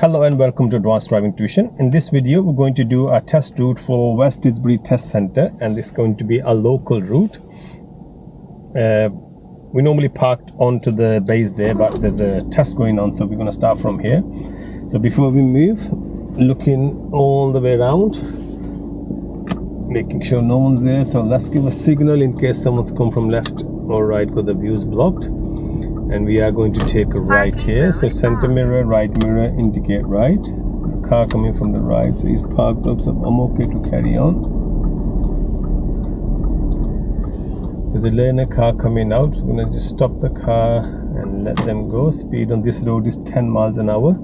Hello and welcome to Advanced Driving Tuition. In this video, we're going to do a test route for West Didsbury Test Centre, and this is going to be a local route. We normally parked onto the base there, but there's a test going on, so we're going to start from here. So before we move, looking all the way around, making sure no one's there. So let's give a signal in case someone's come from left or right because the view's blocked. And we are going to take a right here. So center mirror, right mirror, indicate right. The car coming from the right, so he's parked up, so I'm okay to carry on. There's a learner car coming out. I'm gonna just stop the car and let them go. Speed on this road is 10 miles an hour.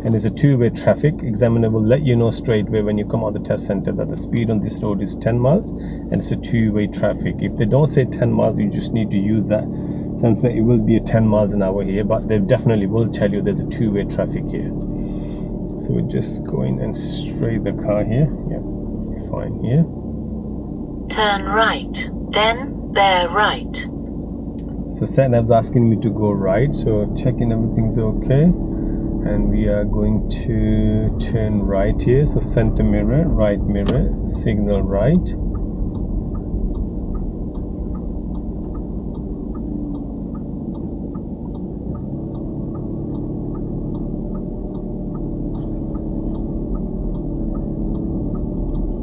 And it's a two-way traffic. Examiner will let you know straight away when you come out the test center that the speed on this road is 10 miles and it's a two-way traffic. If they don't say 10 miles, you just need to use that sense that it will be a 10 miles an hour here, but they definitely will tell you there's a two-way traffic here. So we're just going and straight the car here. Yeah, fine here. Turn right, then bear right. So Satnav's asking me to go right, so checking everything's okay. And we are going to turn right here. So center mirror, right mirror, signal right.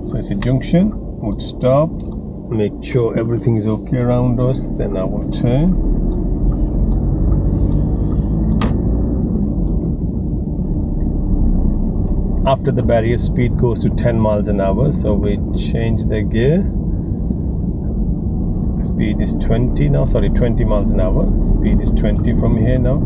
So it's a junction, would stop, make sure everything is okay around us, then I will turn. After the barrier, speed goes to 10 miles an hour, so we change the gear. Speed is 20 now, sorry, 20 miles an hour. Speed is 20 from here now.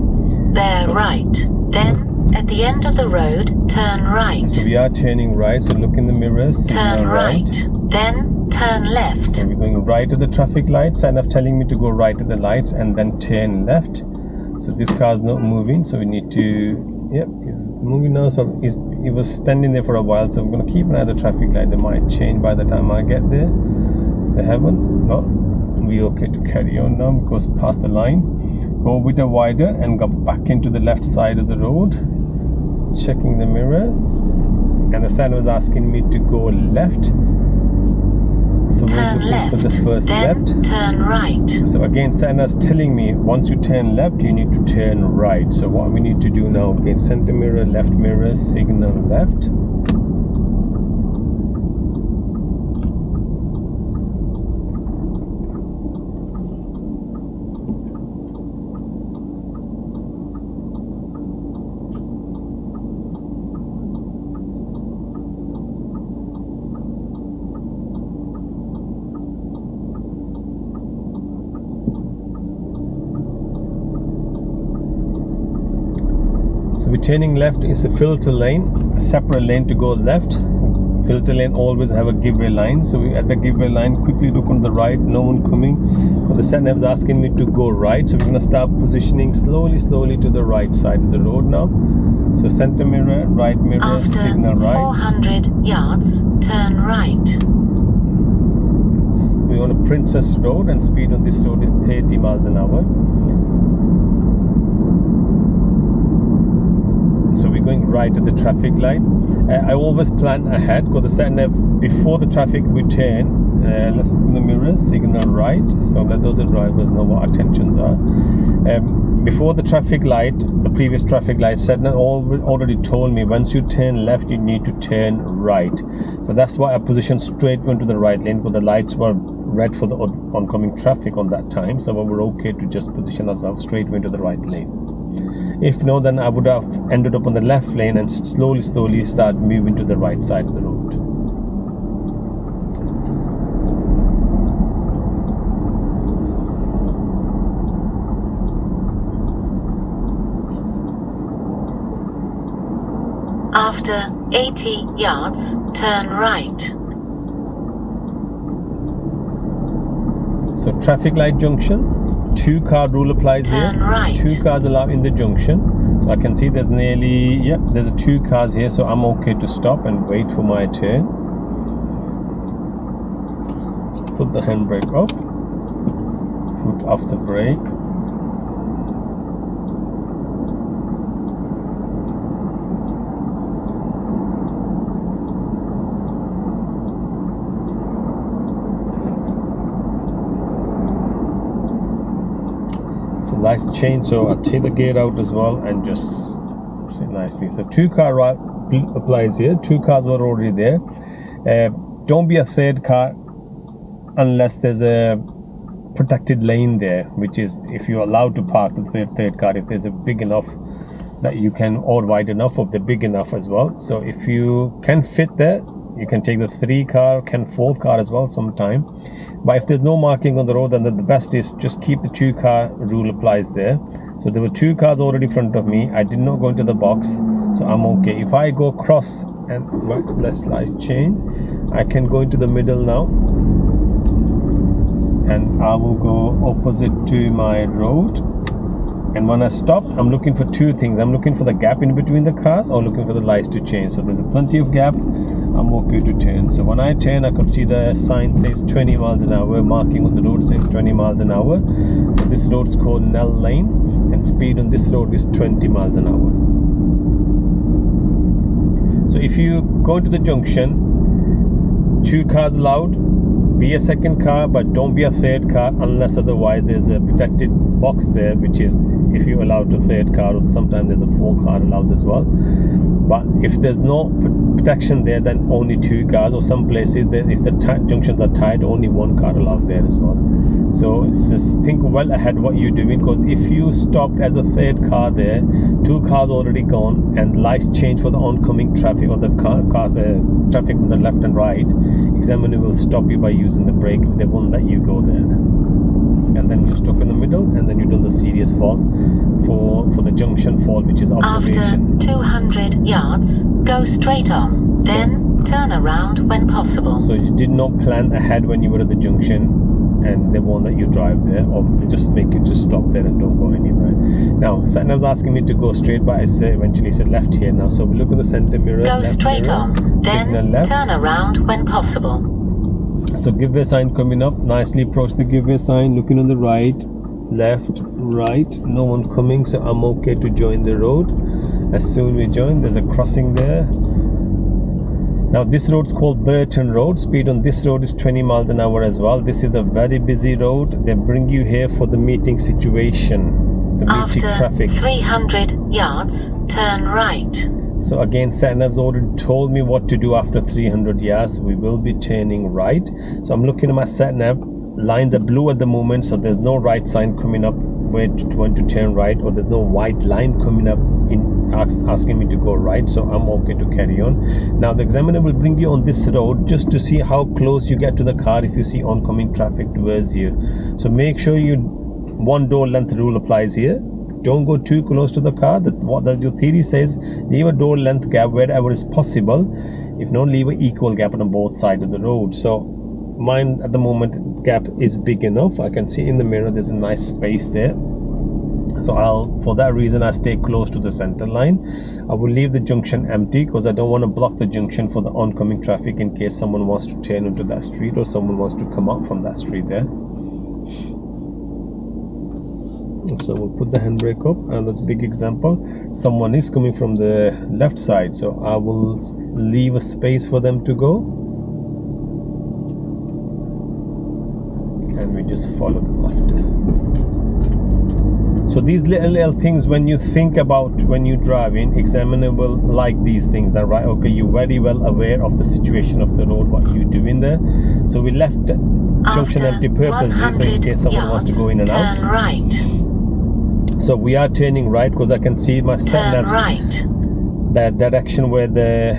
Bear right, then at the end of the road, turn right. So we are turning right, so look in the mirrors. Turn right, then turn left. So we're going right to the traffic lights, and I'm telling me to go right to the lights and then turn left. So this car's not moving, so we need to, yep, he's moving now. So he was standing there for a while, so I'm going to keep an eye on the traffic light. They might change by the time I get there. They haven't. No, we okay to carry on now because past the line. Go a bit wider and go back into the left side of the road. Checking the mirror, and the sign was asking me to go left. So turn left, for the first then left. Turn right. So again, Santa's telling me once you turn left, you need to turn right. So what we need to do now, again, center mirror, left mirror, signal left. So we're turning left is a filter lane, a separate lane to go left. So filter lane always have a giveaway line. So we at the giveaway line, quickly look on the right, no one coming. But the Satnav is asking me to go right. So we're gonna start positioning slowly to the right side of the road now. So center mirror, right mirror, after signal right. 400 yards, turn right. We're on a Princess Road and speed on this road is 30 miles an hour. So we're going right at the traffic light. I always plan ahead because the Satnav, before the traffic we turn, let's look in the mirror, signal right, so that the drivers know what our intentions are. Before the traffic light, the previous traffic light, Satnav already told me once you turn left, you need to turn right. So that's why I positioned straight into the right lane because the lights were red for the oncoming traffic on that time. So we were okay to just position ourselves straight into the right lane. If no, then I would have ended up on the left lane and slowly start moving to the right side of the road. After 80 yards, turn right. So traffic light junction. 2-car rule applies here. Turn right. 2 cars allowed in the junction. So I can see there's nearly, yeah, there's 2 cars here, so I'm okay to stop and wait for my turn. Put the handbrake up, foot off the brake. lights change, so I'll take the gear out as well and just sit nicely. The 2-car route applies here. 2 cars were already there. Don't be a 3rd car unless there's a protected lane there, which is if you're allowed to park the 3rd car, if there's a big enough that you can, or wide enough, or the big enough as well. So if you can fit there, you can take the 3 car, can 4th car as well sometime. But if there's no marking on the road, then the best is just keep the 2-car rule applies there. So there were 2 cars already in front of me. I did not go into the box, so I'm okay. If I go across and let's lights change, I can go into the middle now, and I will go opposite to my road. And when I stop, I'm looking for 2 things. I'm looking for the gap in between the cars, or looking for the lights to change. So there's plenty of gap. I'm okay to turn. So when I turn, I could see the sign says 20 miles an hour. Marking on the road says 20 miles an hour. So this road is called Nell Lane, and speed on this road is 20 miles an hour. So if you go to the junction, 2 cars allowed. Be a 2nd car, but don't be a 3rd car unless otherwise there's a protected box there, which is if you're allowed to 3rd car, or sometimes there's a 4-car allows as well. But if there's no protection there, then only 2 cars, or some places that if the junctions are tight, only 1 car allowed there as well. So just think well ahead what you're doing, because if you stopped as a 3rd car there, 2 cars already gone, and lights change for the oncoming traffic, or the cars traffic from the left and right, examiner will stop you by using the brake. They won't let you go there, and then you're stuck in the middle, and then you've done the serious fault for the junction fault, which is observation. After 200 yards, go straight on, then turn around when possible. So you did not plan ahead when you were at the junction, and they won't let you drive there, or they just make you just stop there and don't go anywhere. Now Satnav's asking me to go straight, but I say eventually said left here now. So we look in the center mirror, go straight mirror, on, then turn around when possible. So give way sign coming up, nicely approach the give way sign, looking on the right, left, right, no one coming, so I'm okay to join the road. As soon we join, there's a crossing there. Now this road's called Burton Road. Speed on this road is 20 miles an hour as well. This is a very busy road. They bring you here for the meeting situation, the meeting traffic. After 300 yards, turn right. So again, Satnav's already told me what to do after 300 yards. We will be turning right. So I'm looking at my Satnav. Lines are blue at the moment, so there's no right sign coming up where to turn right, or there's no white line coming up in asking me to go right, so I'm okay to carry on. Now the examiner will bring you on this road just to see how close you get to the car if you see oncoming traffic towards you. So make sure you 1 door length rule applies here. Don't go too close to the car. What your theory says, leave a door length gap wherever is possible. If not, leave an equal gap on both sides of the road. So mine at the moment gap is big enough. I can see in the mirror there's a nice space there. So for that reason I stay close to the center line. I will leave the junction empty because I don't want to block the junction for the oncoming traffic in case someone wants to turn into that street or someone wants to come out from that street there. So we'll put the handbrake up, and that's a big example. Someone is coming from the left side, so I will leave a space for them to go, and we just follow them after. So these little things, when you think about when you're driving, examiner will like these things. That right? Okay, you're very well aware of the situation of the road, what you're doing there. So we left junction empty purposely, so in case someone wants to go in and out. Turn right. So we are turning right because I can see my turn right. That direction where the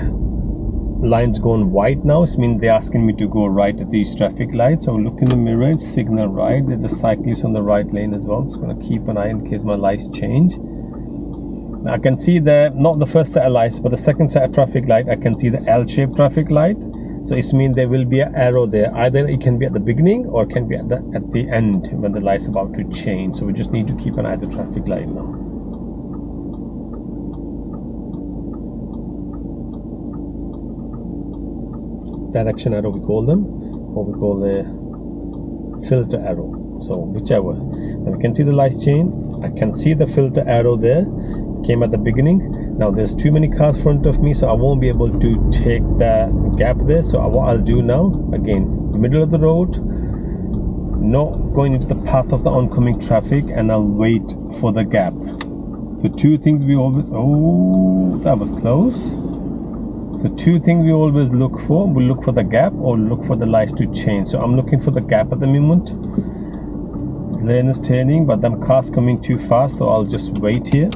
line's going white now. It means they're asking me to go right at these traffic lights. So look in the mirror, it's signal right. There's a cyclist on the right lane as well. Just gonna keep an eye in case my lights change. Now I can see not the first set of lights, but the second set of traffic light. I can see the L-shaped traffic light. So it means there will be an arrow there. Either it can be at the beginning or it can be at the end when the light's about to change. So we just need to keep an eye at the traffic light now. Direction arrow we call them, or we call the filter arrow. So whichever. Now we can see the lights change. I can see the filter arrow there. Came at the beginning. Now there's too many cars in front of me, so I won't be able to take the gap there. So what I'll do now, again, middle of the road, not going into the path of the oncoming traffic, and I'll wait for the gap. So two things we always, oh, that was close. So two things we always look for. We look for the gap or look for the lights to change. So I'm looking for the gap at the moment. Lane is turning, but them cars coming too fast, so I'll just wait here.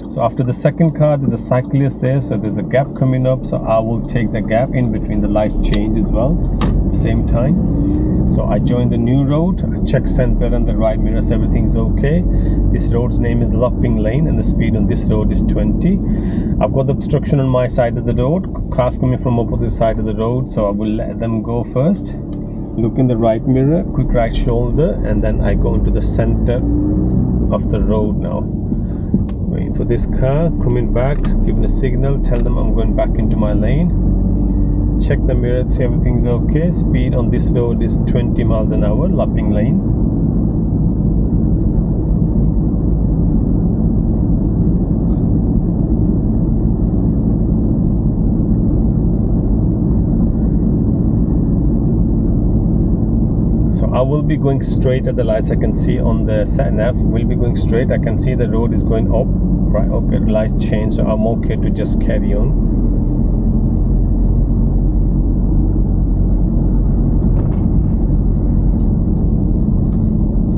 So after the second car, there's a cyclist there, so there's a gap coming up, so I will take the gap in between the lights change as well at the same time. So I joined the new road, I check center and the right mirrors, everything's okay. This road's name is Lopping Lane and the speed on this road is 20. I've got the obstruction on my side of the road, cars coming from opposite side of the road, so I will let them go first. Look in the right mirror, quick right shoulder, and then I go into the center of the road now. Waiting for this car, coming back, giving a signal, tell them I'm going back into my lane. Check the mirror, see everything's okay. Speed on this road is 20 miles an hour, Lopping Lane. So I will be going straight at the lights. I can see on the sat nav, will be going straight. I can see the road is going up, right? Okay, light change, so I'm okay to just carry on.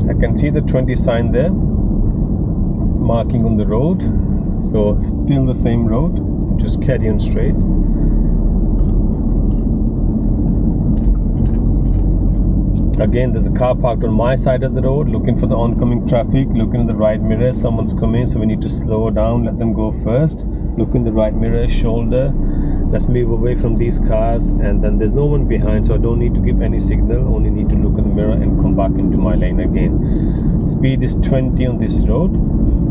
I can see the 20 sign there, marking on the road. So still the same road, just carry on straight. Again, there's a car parked on my side of the road, looking for the oncoming traffic, looking in the right mirror, someone's coming, so we need to slow down, let them go first. Look in the right mirror, shoulder, let's move away from these cars, and then there's no one behind, so I don't need to give any signal, only need to look in the mirror and come back into my lane again. Speed is 20 on this road.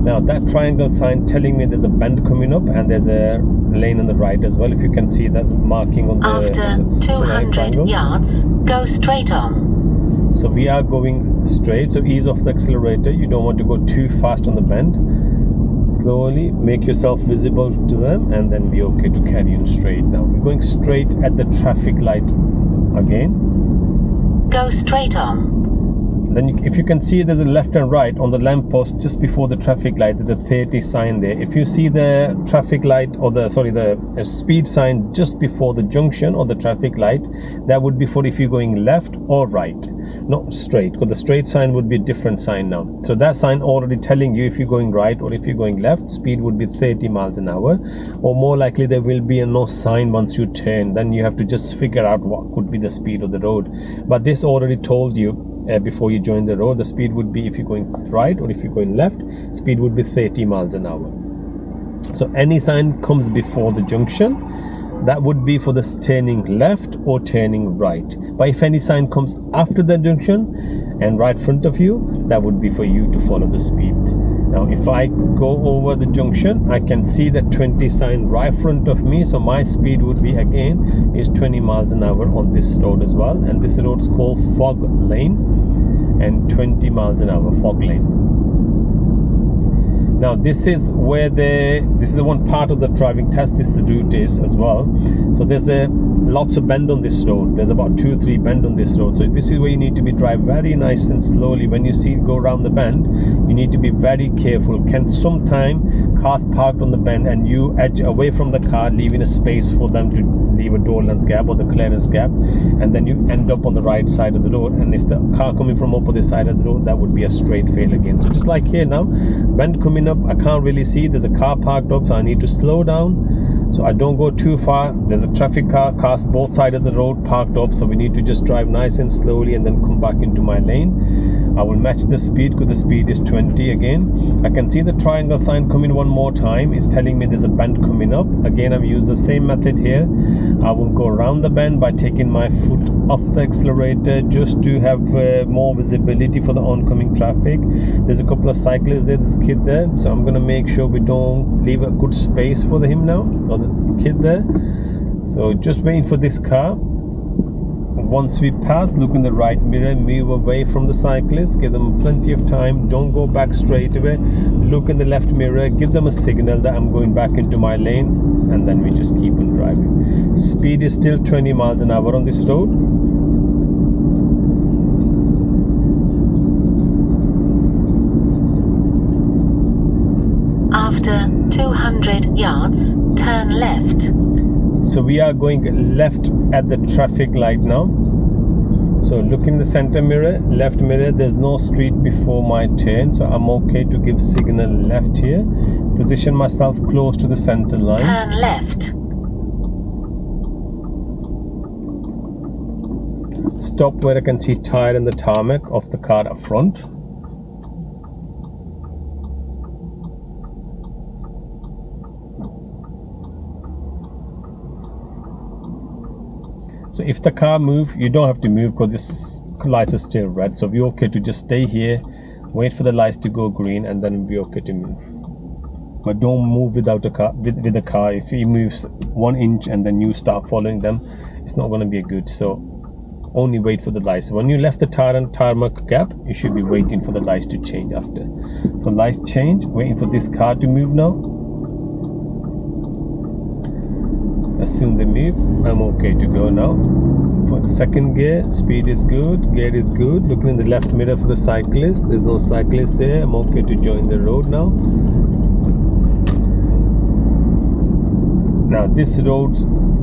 Now that triangle sign telling me there's a bend coming up and there's a lane on the right as well, if you can see that marking on the After 200 yards, go straight on. So we are going straight, so ease off the accelerator. You don't want to go too fast on the bend. Slowly make yourself visible to them and then be okay to carry on straight. Now we're going straight at the traffic light again. Go straight on. Then if you can see, there's a left and right on the lamppost just before the traffic light. There's a 30 sign there. If you see the traffic light or the speed sign just before the junction or the traffic light, that would be for if you're going left or right, not straight, because the straight sign would be a different sign now. So that sign already telling you if you're going right or if you're going left, speed would be 30 miles an hour, or more likely there will be a no sign once you turn. Then you have to just figure out what could be the speed of the road. But this already told you before you join the road, the speed would be if you're going right or if you're going left, speed would be 30 miles an hour. So any sign comes before the junction, that would be for the turning left or turning right. But if any sign comes after the junction and right front of you, that would be for you to follow the speed. Now if I go over the junction, I can see the 20 sign right front of me, so my speed would be again is 20 miles an hour on this road as well, and this road is called Fog Lane, and 20 miles an hour, Fog Lane. Now this is where this is the one part of the driving test this route is as well. So there's lots of bend on this road. There's about 2-3 bend on this road. So this is where you need to be drive very nice and slowly. When you see go around the bend, you need to be very careful. Can sometime cars parked on the bend and you edge away from the car, leaving a space for them to leave a door length gap or the clearance gap, and then you end up on the right side of the road. And if the car coming from opposite side of the road, that would be a straight fail again. So just like here now, bend coming up, I can't really see, there's a car parked up, so I need to slow down so I don't go too far. There's a traffic cars both sides of the road parked up, so we need to just drive nice and slowly and then come back into my lane. I will match the speed because the speed is 20 again. I can see the triangle sign coming one more time. It's telling me there's a bend coming up. Again, I've used the same method here. I will go around the bend by taking my foot off the accelerator just to have more visibility for the oncoming traffic. There's a couple of cyclists there, there's a kid there, so I'm going to make sure we don't leave a good space for him now, or the kid there. So just waiting for this car. once we pass, look in the right mirror, move away from the cyclist, give them plenty of time, don't go back straight away, look in the left mirror, give them a signal that I'm going back into my lane, and then we just keep on driving. Speed is still 20 miles an hour on this road. After 200 yards, turn left. So we are going left at the traffic light now. So look in the center mirror, left mirror, there's no street before my turn, so I'm okay to give signal left here. Position myself close to the center line. Turn left. Stop where I can see tire and the tarmac of the car up front. So if the car moves, you don't have to move because this lights are still red. So we're okay to just stay here, wait for the lights to go green, and then we'll be okay to move. But don't move without a car. With the car, if he moves 1 inch and then you start following them, it's not going to be good. So only wait for the lights. So when you left the tire and tarmac gap, you should be waiting for the lights to change after. So lights change, waiting for this car to move now. As soon as they move, I'm okay to go now. For the second gear, speed is good, gear is good. Looking in the left mirror for the cyclist, there's no cyclist there. I'm okay to join the road now. Now this road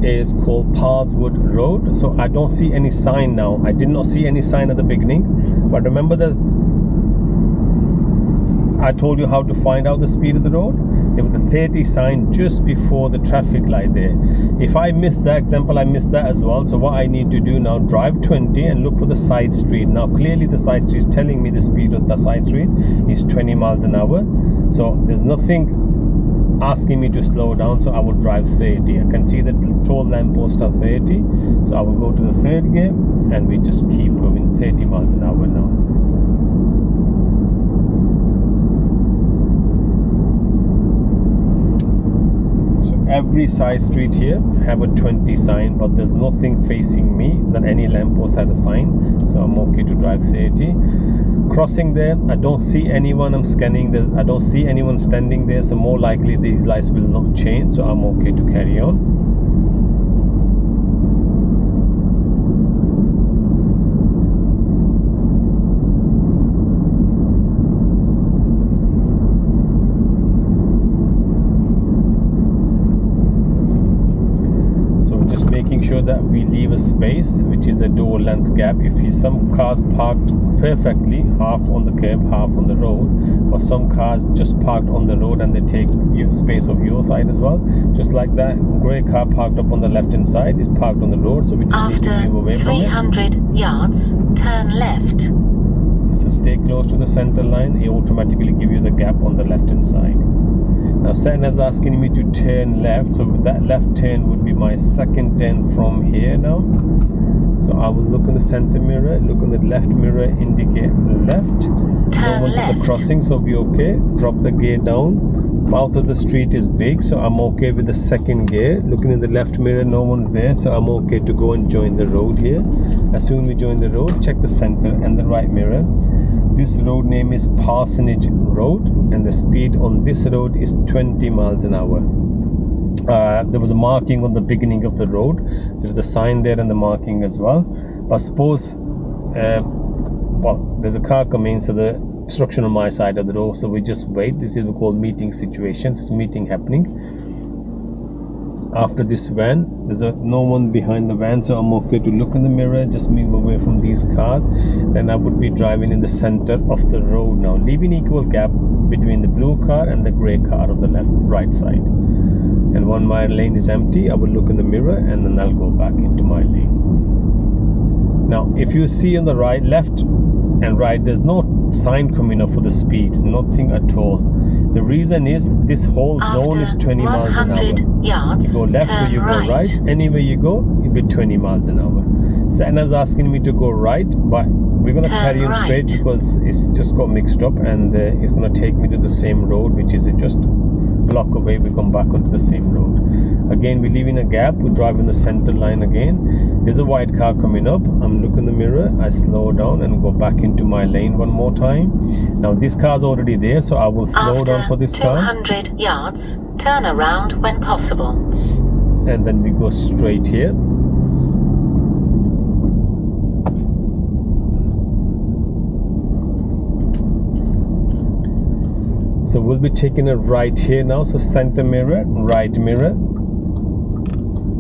is called Parswood Road, so I don't see any sign now. I did not see any sign at the beginning, but remember that I told you how to find out the speed of the road. There was a 30 sign just before the traffic light there. If I missed that example, I missed that as well. So what I need to do now, drive 20 and look for the side street. Now clearly the side street is telling me the speed of the side street is 20 miles an hour. So there's nothing asking me to slow down, so I will drive 30. I can see the tall lamppost are 30. So I will go to the third gear and we just keep going 30 miles an hour now. Every side street here have a 20 sign, but there's nothing facing me that any lamppost had a sign, so I'm okay to drive 30. Crossing there, I don't see anyone. I'm scanning there, I don't see anyone standing there, so more likely these lights will not change, so I'm okay to carry on. Making sure that we leave a space, which is a door length gap. If some cars parked perfectly, half on the curb, half on the road, or some cars just parked on the road and they take your space of your side as well. Just like that grey car parked up on the left hand side is parked on the road, so we just need to move away from it. After 300 yards, turn left. So stay close to the center line. It automatically give you the gap on the left hand side. Now Satnav's asking me to turn left, so that left turn would be my second turn from here now. So I will look in the center mirror, look in the left mirror, indicate left. Turn left. The crossing, so be okay. Drop the gear down. Mouth of the street is big, so I'm okay with the second gear. Looking in the left mirror, no one's there, so I'm okay to go and join the road here. As soon as we join the road, check the center and the right mirror. This road name is Parsonage Road, and the speed on this road is 20 miles an hour. There was a marking on the beginning of the road. There was a sign there and the marking as well. But suppose, well, there's a car coming, so the obstruction on my side of the road, so we just wait. This is what we call meeting situations. It's meeting happening. After this van, there's no one behind the van, so I'm okay to look in the mirror, just move away from these cars. Then I would be driving in the center of the road now, leaving equal gap between the blue car and the grey car on the right side. And when my lane is empty, I will look in the mirror and then I'll go back into my lane. Now if you see on the right, left and right, there's no sign coming up for the speed, nothing at all. The reason is this whole zone is 20 miles an hour. Yards, you go left or you go right, anywhere you go, it'll be 20 miles an hour. Satnav's asking me to go right, but we're going to carry on straight because it's just got mixed up, and it's going to take me to the same road, which is just block away, we come back onto the same road. Again, we leave in a gap, we drive in the center line again. There's a white car coming up. I'm looking in the mirror, I slow down and go back into my lane one more time. Now this car's already there, so I will slow down for this car. After 200 yards, turn around when possible. And then we go straight here. So we'll be taking a right here now. So center mirror, right mirror.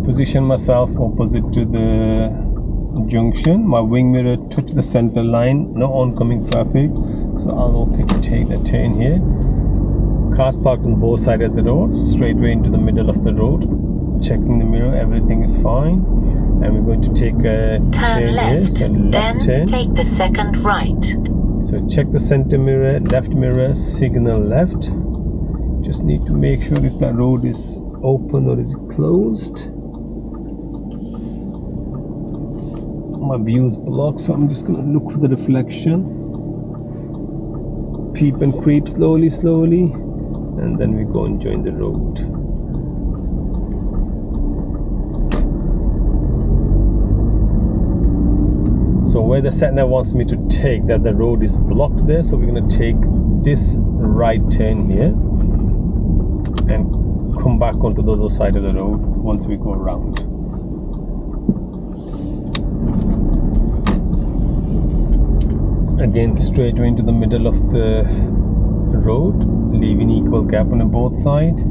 Position myself opposite to the junction. My wing mirror touch the center line. No oncoming traffic. So I'll okay to take the turn here. Cars parked on both sides of the road. Straightway into the middle of the road. Checking the mirror, everything is fine. And we're going to take a turn left, here. So left then turn. take the second right. So check the center mirror, left mirror, signal left. Just need to make sure if that road is open or is closed. My view is blocked, so I'm just going to look for the reflection. Peep and creep slowly, and then we go and join the road. So where the sat nav wants me to take, that the road is blocked there, so we're going to take this right turn here and come back onto the other side of the road once we go around. Again, straight into the middle of the road, leaving equal gap on both sides.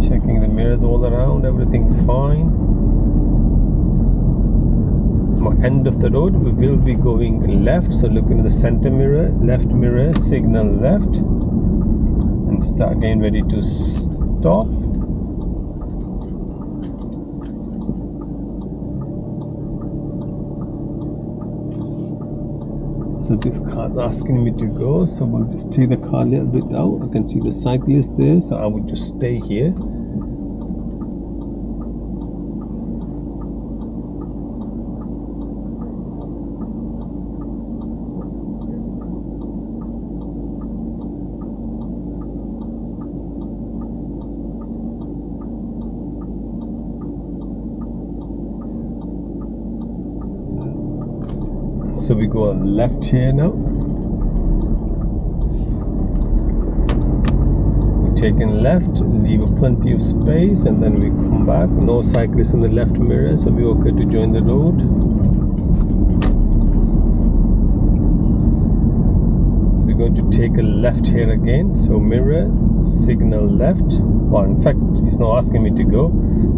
Checking the mirrors all around, everything's fine. End of the road, we will be going left, so looking at the center mirror, left mirror, signal left, and start getting ready to stop. So this car's asking me to go, so we'll just take the car a little bit out. I can see the cyclist there, so I would just stay here. So we go left here now. We're taking left, leave plenty of space, and then we come back. No cyclists in the left mirror, so we're okay to join the road. So we're going to take a left here again. So mirror, signal left. Well, in fact, it's not asking me to go,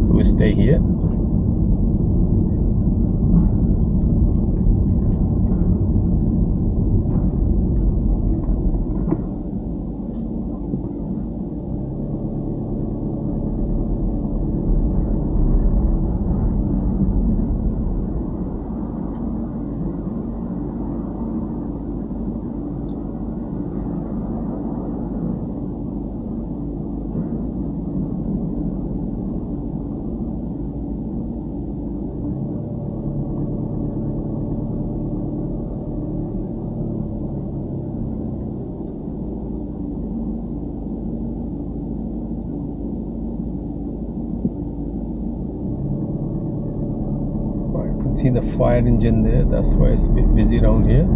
so we stay here. See the fire engine there, that's why it's a bit busy around here.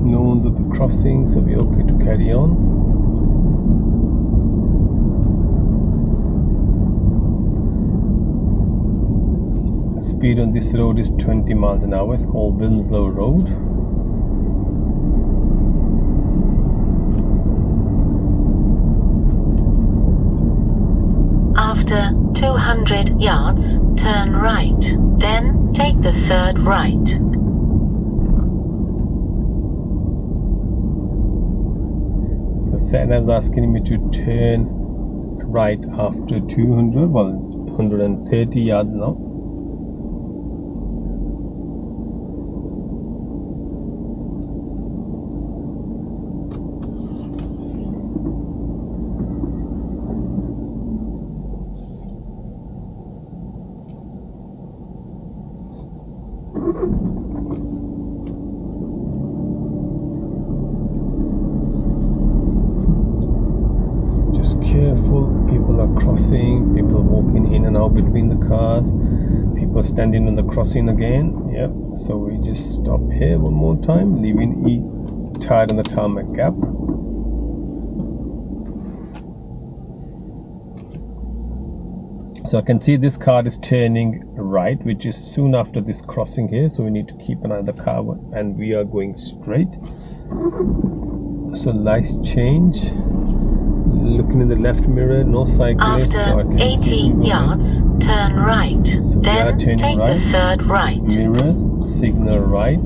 No one's at the crossing, so we're okay to carry on. The speed on this road is 20 miles an hour. It's called Winslow Road. After 200 yards, turn right, then take the third right. So Satnav's asking me to turn right after 200, well 130 yards now. careful. People are crossing, people walking in and out between the cars, people standing on the crossing again. Yep, so we just stop here one more time, leaving E tied on the tarmac gap. So I can see this car is turning right, which is soon after this crossing here, so we need to keep an eye on the car, and we are going straight. So lights change. Looking in the left mirror, no cyclists. After So 80 yards, turn right. So Then take the third right. Mirrors, signal right.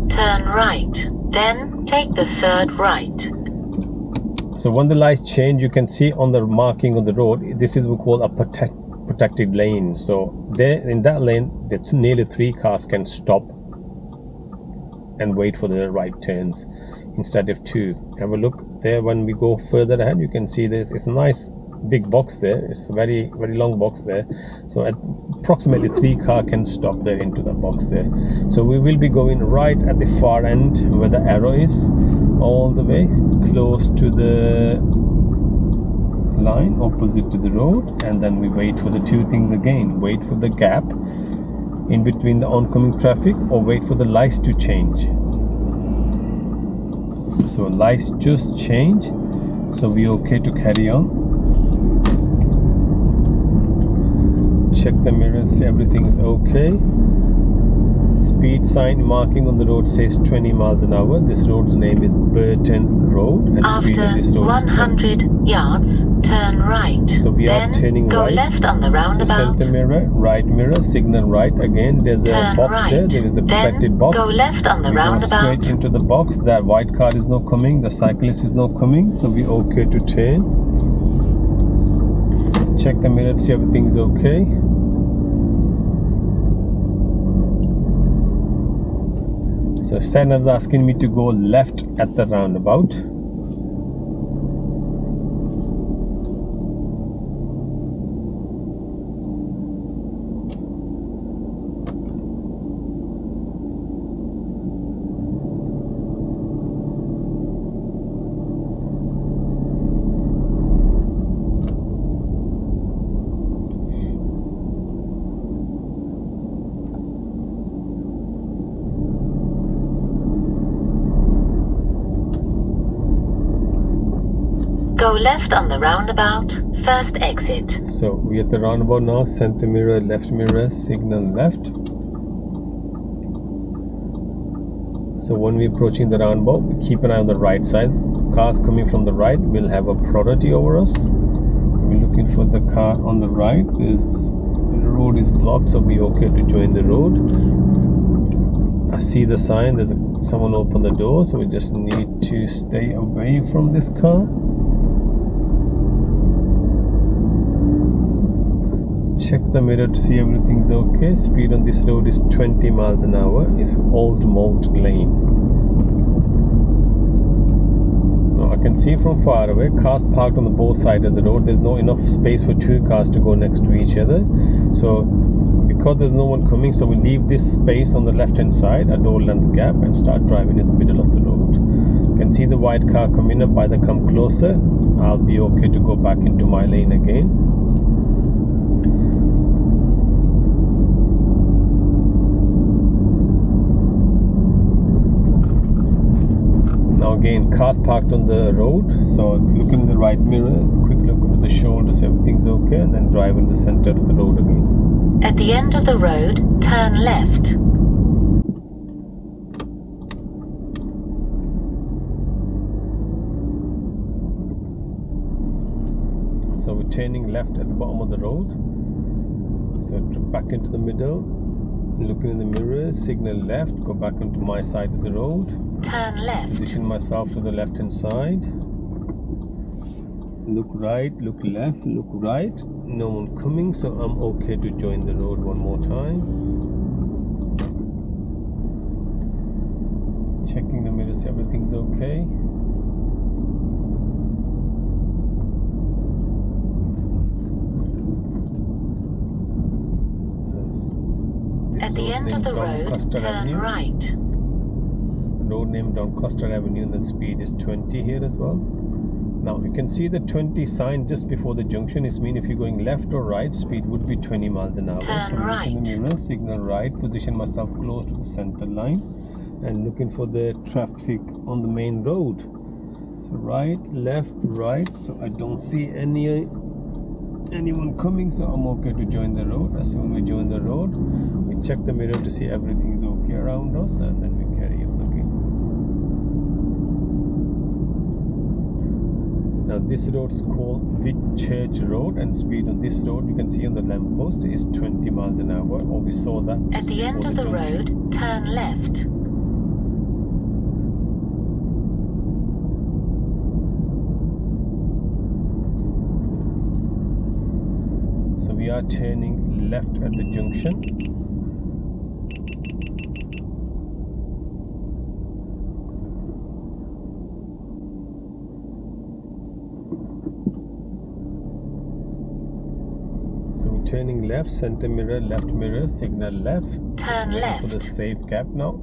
Turn right. Then take the third right. So when the lights change, you can see on the marking on the road, this is what we call a protected lane. So there in that lane, nearly 3 cars can stop and wait for the right turns instead of 2. Have a look there. When we go further ahead, you can see this. It's a nice big box there. It's a very long box there. So at approximately 3 cars can stop there into the box there. So we will be going right at the far end where the arrow is, all the way close to the line opposite to the road, and then we wait for the 2 things again. Wait for the gap in between the oncoming traffic, or wait for the lights to change. So lights just change, so we're okay to carry on. Check the mirror and see everything is okay. Speed sign marking on the road says 20 miles an hour. This road's name is Burton Road. And after 100 yards, turn right. So we are turning go right. left on the roundabout. So center mirror, right mirror, signal right. Again, there's turn a box right. there. There is a protected box. Go left on the we roundabout. Go straight into the box. That white car is not coming. The cyclist is not coming. So we're okay to turn. Check the mirror, see everything's okay. So Stan was asking me to go left at the roundabout. Go left on the roundabout, first exit. So we're at the roundabout now. Center mirror, left mirror, signal left. So when we're approaching the roundabout, we keep an eye on the right side. Cars coming from the right will have a priority over us. So we're looking for the car on the right. The road is blocked, so we're okay to join the road. I see the sign. There's someone open the door, so we just need to stay away from this car. Check the mirror to see everything's okay. Speed on this road is 20 miles an hour. It's Old Moat Lane. Now I can see from far away cars parked on the both sides of the road. There's no enough space for 2 cars to go next to each other. So because there's no one coming, so we leave this space on the left hand side, a door length gap, and start driving in the middle of the road. You can see the white car coming up. By the come closer, I'll be okay to go back into my lane again. Now again, cars parked on the road, so looking in the right mirror, quick look over the shoulders, everything's okay, and then drive in the center of the road again. At the end of the road, turn left. So we're turning left at the bottom of the road. So back into the middle, looking in the mirror, signal left, go back into my side of the road. Turn left. Position myself to the left hand side. Look right, look left, look right. No one coming, so I'm okay to join the road one more time. Checking the mirrors, everything's okay. At the end of the road, turn right. Road name Doncaster Avenue, and then speed is 20 here as well. Now you can see the 20 sign just before the junction. It means if you're going left or right, speed would be 20 miles an hour. Turn so look right. in the mirror, signal right, position myself close to the center line, and looking for the traffic on the main road. So right, left, right. So I don't see anyone coming, so I'm okay to join the road. As soon as we join the road, we check the mirror to see everything is okay around us, and then we carry on again. Now this road is called Whitchurch Road, and speed on this road you can see on the lamppost is 20 miles an hour, or we saw that. At the end of the road, turn left. So we are turning left at the junction. So we're turning left, center mirror, left mirror, signal left. Turn left. For the safe gap now.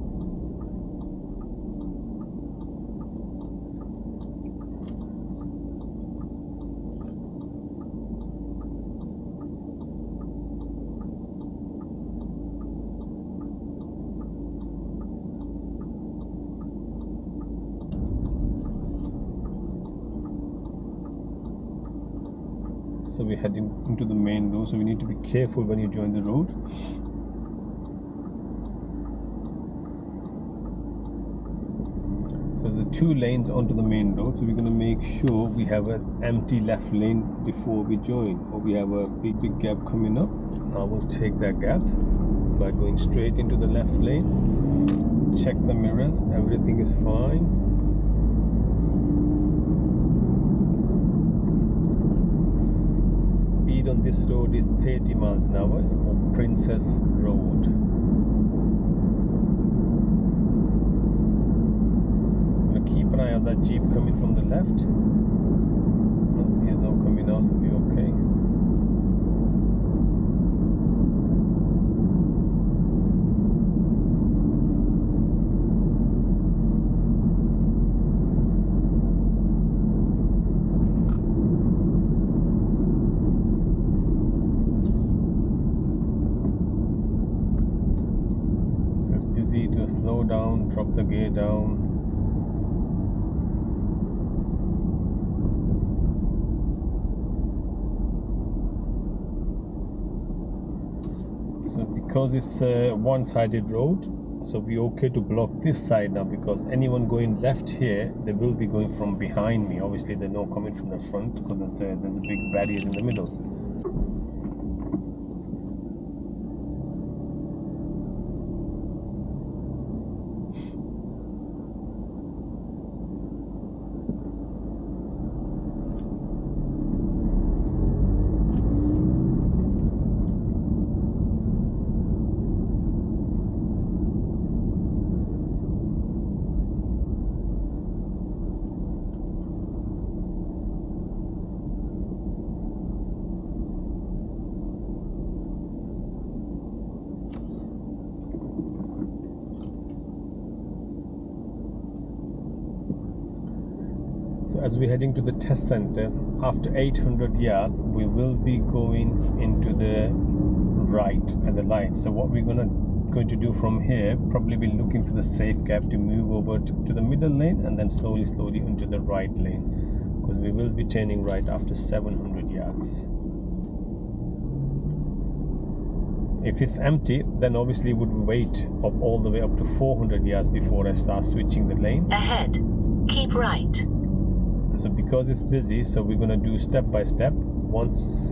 So we're heading into the main road, so we need to be careful when you join the road. So the 2 lanes onto the main road, so we're going to make sure we have an empty left lane before we join, or we have a big gap coming up. I will take that gap by going straight into the left lane. Check the mirrors, everything is fine. On this road is 30 miles an hour. It's called Princess Road. I'm gonna keep an eye on that Jeep coming from the left. No, he's not coming now, so we're okay. To slow down, drop the gear down. So because it's a one-sided road, so we're okay to block this side now, because anyone going left here, they will be going from behind me. Obviously they're not coming from the front, because there's a big barriers in the middle. So as we're heading to the test center, after 800 yards, we will be going into the right at the light. So what we're going to do from here, probably be looking for the safe gap to move over to the middle lane, and then slowly into the right lane, because we will be turning right after 700 yards. If it's empty, then obviously would wait up all the way up to 400 yards before I start switching the lane. Ahead, keep right. So because it's busy, so we're going to do step by step. Once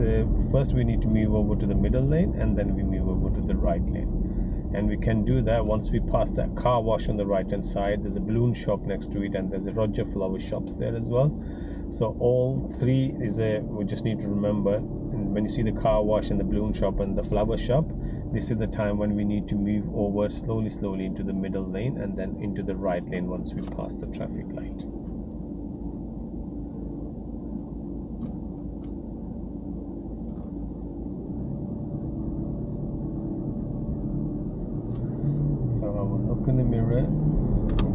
first we need to move over to the middle lane, and then we move over to the right lane. And we can do that once we pass that car wash on the right hand side. There's a balloon shop next to it, and there's a Roger flower shops there as well. So all three is we just need to remember, and when you see the car wash and the balloon shop and the flower shop, this is the time when we need to move over slowly into the middle lane, and then into the right lane once we pass the traffic light. So I will look in the mirror,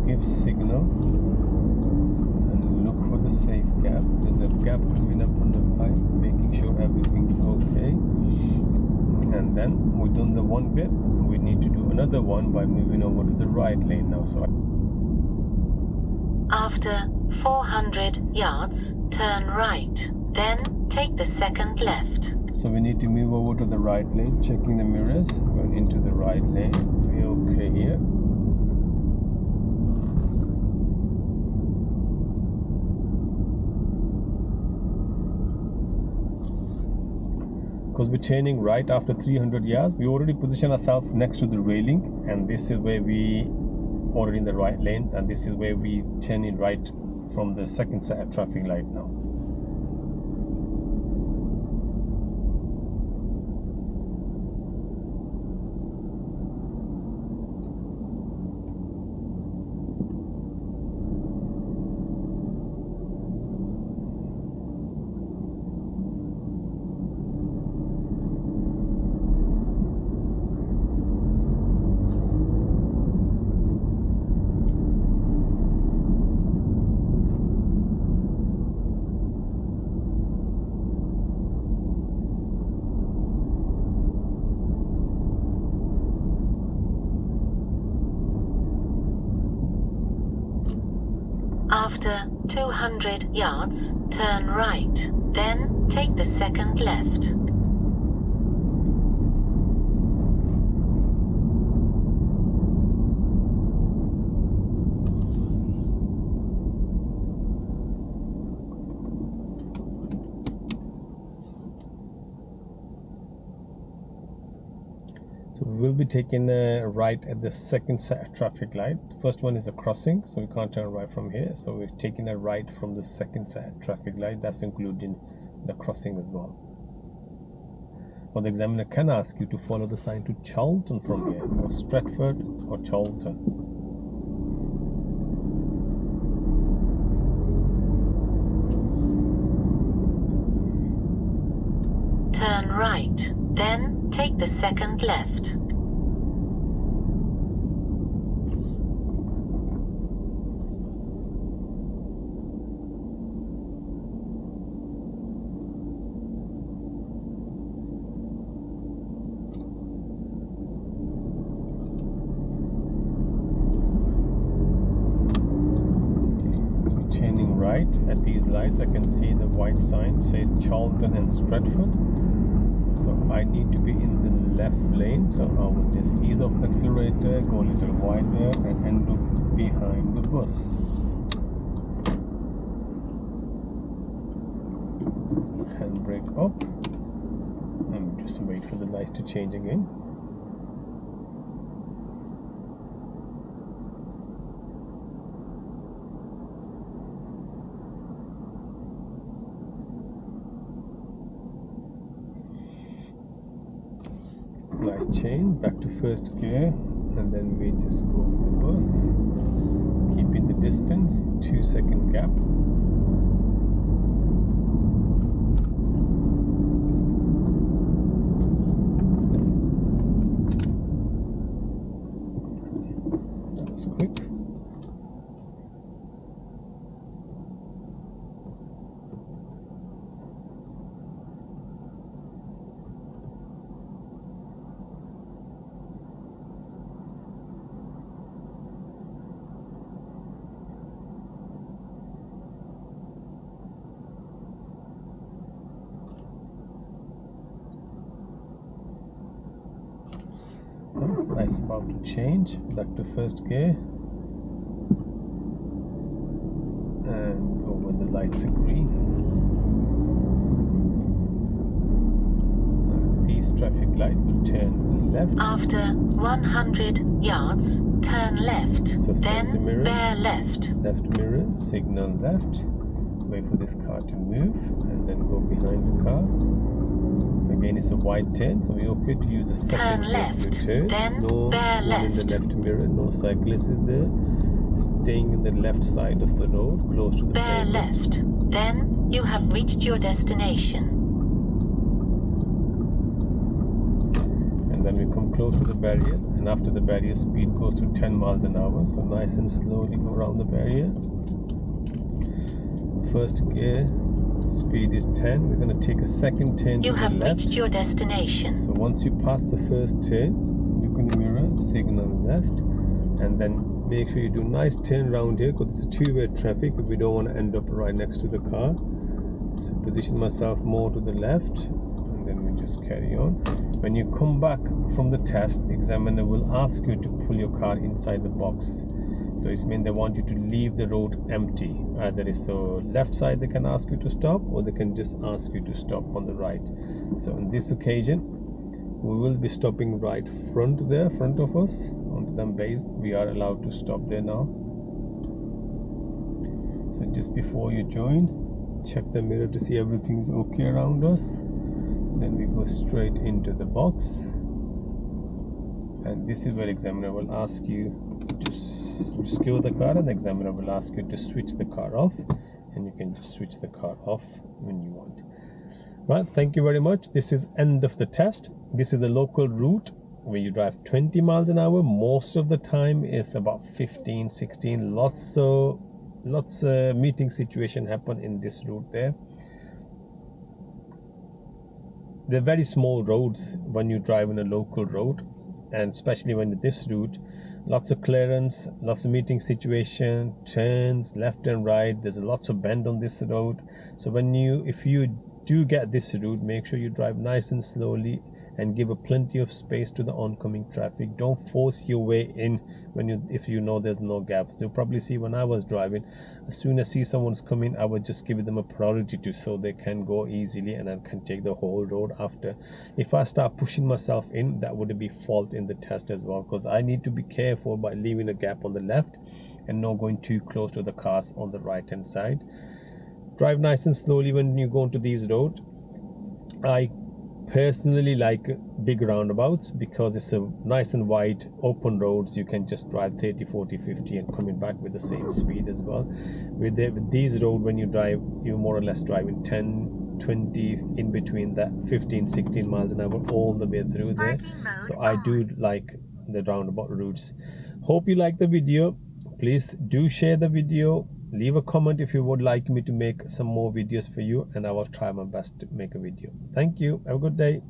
give signal, and look for the safe gap. gap. There's a gap coming up on the pipe, making sure everything's okay. And then we've done the one bit, we need to do another one by moving over to the right lane now. So after 400 yards, turn right, then take the second left. So we need to move over to the right lane, checking the mirrors, going into the right lane. We're okay here. Because we're turning right after 300 yards, we already position ourselves next to the railing, and this is where we already in the right lane, and this is where we turn in right from the second set of traffic light now. After 200 yards, turn right, then take the second left. So we will be taking a right at the second set of traffic light. The first one is a crossing, so we can't turn right from here. So we're taking a right from the second set of traffic light. That's including the crossing as well. Or the examiner can ask you to follow the sign to Charlton from here, or Stratford or Charlton. Turn right, then take the second left. Turning right at these lights, I can see the white sign says Charlton and Stratford. So I need to be in the left lane, so I will just ease off the accelerator, go a little wider, and end up behind the bus. Handbrake up, and just wait for the lights to change again. Light change, back to first gear, and then we just go with the bus, keeping the distance, 2-second gap. That was quick. That's about to change, back to first gear, and go when the lights are green. These traffic light will turn left. After 100 yards, turn left, So then the mirror. bear left. Left mirror, signal left, wait for this car to move, and then go behind the car. Again, it's a wide turn, so we're okay to use a second Turn left, turn. then No bear one in left. the left mirror, no cyclist is there. Staying in the left side of the road, close to the Bear pavement. left, then you have reached your destination. And then we come close to the barriers, and after the barrier, speed goes to 10 miles an hour, so nice and slowly go around the barrier. first gear, speed is 10. We're going to take a second turn You to have the left. reached your destination. So once you pass the first turn, look in the mirror, signal left, and then make sure you do a nice turn around here because it's a two-way traffic. We don't want to end up right next to the car. So position myself more to the left, and then we just carry on. When you come back from the test, examiner will ask you to pull your car inside the box. So it means they want you to leave the road empty. Either it's the left side they can ask you to stop, or they can just ask you to stop on the right. So on this occasion, we will be stopping right front there, front of us, on the base. We are allowed to stop there now. So just before you join, check the mirror to see everything's okay around us. Then we go straight into the box. And this is where examiner will ask you to secure the car, and the examiner will ask you to switch the car off, and you can just switch the car off when you want. Right, thank you very much. This is end of the test. This is the local route where you drive 20 miles an hour. Most of the time is about 15, 16. Lots of meeting situation happen in this route there. They're very small roads when you drive in a local road, and especially when this route, lots of clearance, lots of meeting situation, turns left and right. There's lots of bend on this road. So if you do get this route, make sure you drive nice and slowly and give a plenty of space to the oncoming traffic. Don't force your way in if you know there's no gap. So you'll probably see when I was driving, as soon as I see someone's coming, I would just give them a priority so they can go easily, and I can take the whole road after. If I start pushing myself in, that would be fault in the test as well, because I need to be careful by leaving a gap on the left and not going too close to the cars on the right hand side. Drive nice and slowly when you go into these roads. I personally like big roundabouts because it's a nice and wide open roads. You can just drive 30, 40, 50 and coming back with the same speed as well. With these roads, when you drive, you're more or less driving 10, 20 in between that 15, 16 miles an hour all the way through there. So I do like the roundabout routes. Hope you like the video. Please do share the video. Leave a comment if you would like me to make some more videos for you, and I will try my best to make a video. Thank you. Have a good day.